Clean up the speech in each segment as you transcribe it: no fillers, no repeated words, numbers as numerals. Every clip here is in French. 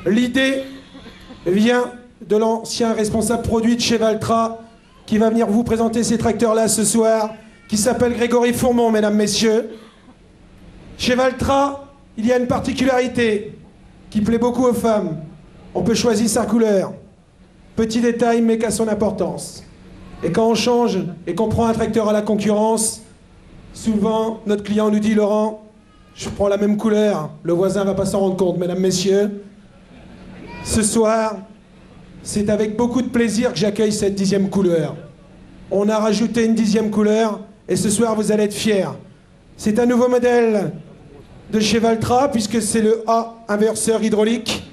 L'idée vient de l'ancien responsable produit de chez Valtra, qui va venir vous présenter ces tracteurs-là ce soir, qui s'appelle Grégory Fourmont, mesdames, messieurs. Chez Valtra, il y a une particularité qui plaît beaucoup aux femmes. On peut choisir sa couleur. Petit détail, mais qu'à son importance. Et quand on change et qu'on prend un tracteur à la concurrence, souvent, notre client nous dit, Laurent, je prends la même couleur, le voisin va pas s'en rendre compte, mesdames, messieurs. Ce soir, c'est avec beaucoup de plaisir que j'accueille cette 10e couleur. On a rajouté une 10e couleur, et ce soir, vous allez être fiers. C'est un nouveau modèle de chez Valtra, puisque c'est le A inverseur hydraulique.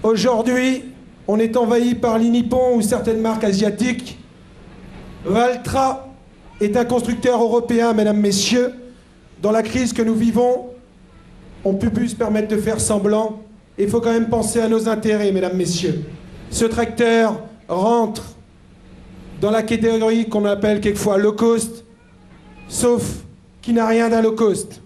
Aujourd'hui, on est envahi par l'Inippon ou certaines marques asiatiques. Valtra est un constructeur européen, mesdames, messieurs. Dans la crise que nous vivons, on ne peut plus se permettre de faire semblant. Il faut quand même penser à nos intérêts, mesdames, messieurs. Ce tracteur rentre dans la catégorie qu'on appelle quelquefois low cost, sauf qu'il n'a rien d'un low cost.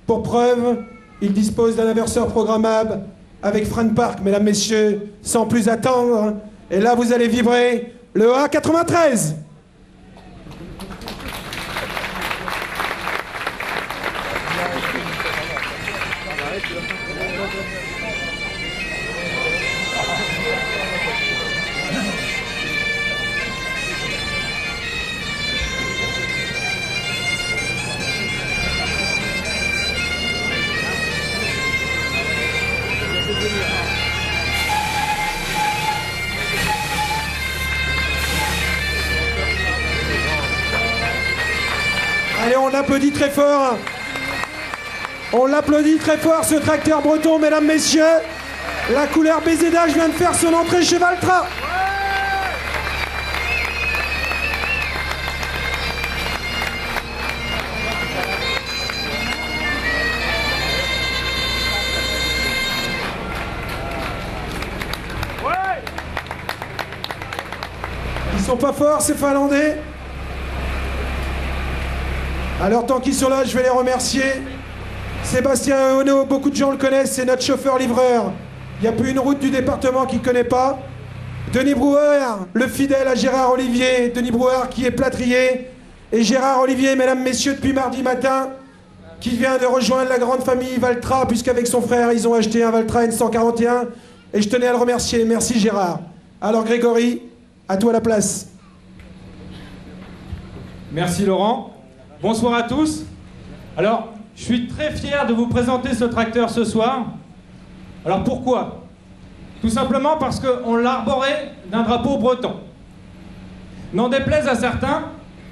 Pour preuve, il dispose d'un inverseur programmable avec frein de parc, mesdames, messieurs, sans plus attendre. Et là, vous allez vibrer le A93. Allez, on applaudit très fort. On l'applaudit très fort, ce tracteur breton, mesdames, messieurs. La couleur BZH vient de faire son entrée chez Valtra. Ils sont pas forts, ces Finlandais? Alors, tant qu'ils sont là, je vais les remercier. Sébastien Ono, beaucoup de gens le connaissent, c'est notre chauffeur-livreur. Il n'y a plus une route du département qu'il ne connaît pas. Denis Brouwer, le fidèle à Gérard Olivier. Denis Brouwer qui est plâtrier. Et Gérard Olivier, mesdames, messieurs, depuis mardi matin, qui vient de rejoindre la grande famille Valtra, puisqu'avec son frère, ils ont acheté un Valtra N141. Et je tenais à le remercier. Merci Gérard. Alors Grégory, à toi la place. Merci Laurent. Bonsoir à tous. Alors, je suis très fier de vous présenter ce tracteur ce soir. Alors pourquoi? Tout simplement parce qu'on l'a arboré d'un drapeau breton. N'en déplaise à certains,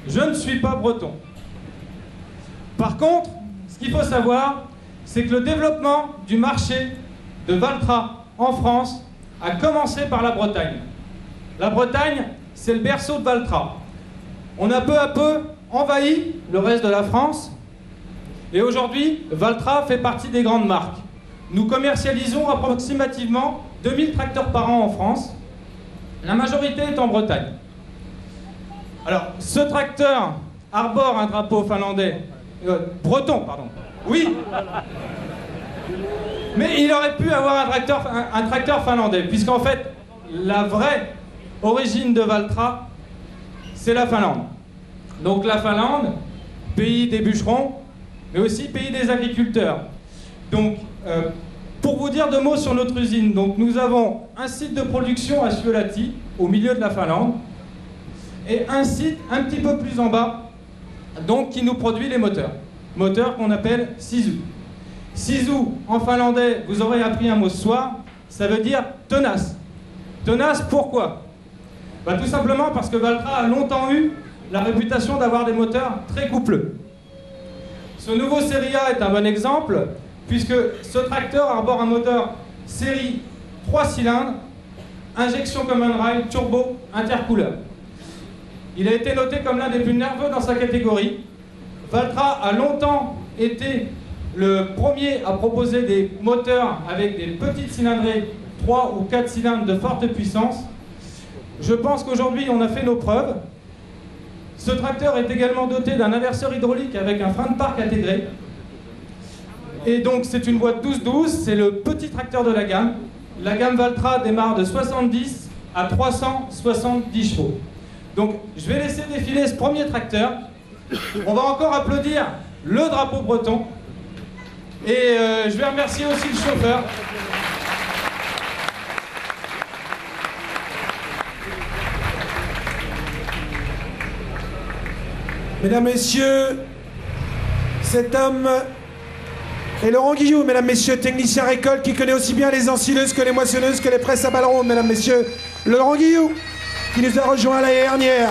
je ne suis pas breton. Par contre, ce qu'il faut savoir, c'est que le développement du marché de Valtra en France a commencé par la Bretagne. La Bretagne, c'est le berceau de Valtra. On a peu à peu envahi le reste de la France. Et aujourd'hui, Valtra fait partie des grandes marques. Nous commercialisons approximativement 2000 tracteurs par an en France. La majorité est en Bretagne. Alors, ce tracteur arbore un drapeau finlandais, breton, pardon. Oui. Mais il aurait pu avoir un tracteur finlandais, puisqu'en fait, la vraie origine de Valtra, c'est la Finlande. Donc la Finlande, pays des bûcherons, mais aussi pays des agriculteurs. Donc, pour vous dire deux mots sur notre usine, donc nous avons un site de production à Suolahti, au milieu de la Finlande, et un site un petit peu plus en bas, donc qui nous produit les moteurs. Moteurs qu'on appelle Sisu. Sisu, en finlandais, vous aurez appris un mot ce soir, ça veut dire tenace. Tenace, pourquoi? Bah, tout simplement parce que Valtra a longtemps eu la réputation d'avoir des moteurs très coupleux. Ce nouveau Série A est un bon exemple, puisque ce tracteur arbore un moteur série 3 cylindres, injection common rail, turbo, intercooleur. Il a été noté comme l'un des plus nerveux dans sa catégorie. Valtra a longtemps été le premier à proposer des moteurs avec des petites cylindrées 3 ou 4 cylindres de forte puissance. Je pense qu'aujourd'hui on a fait nos preuves. Ce tracteur est également doté d'un inverseur hydraulique avec un frein de parc intégré. Et donc c'est une boîte 12-12, c'est le petit tracteur de la gamme. la gamme Valtra démarre de 70 à 370 chevaux. Donc, je vais laisser défiler ce premier tracteur. On va encore applaudir le drapeau breton. Et je vais remercier aussi le chauffeur. Mesdames, Messieurs, cet homme est Laurent Guillou, Mesdames, Messieurs, technicien récolte qui connaît aussi bien les ensileuses que les moissonneuses que les presses à balles rondes, Mesdames, Messieurs. Laurent Guillou, qui nous a rejoints l'année dernière.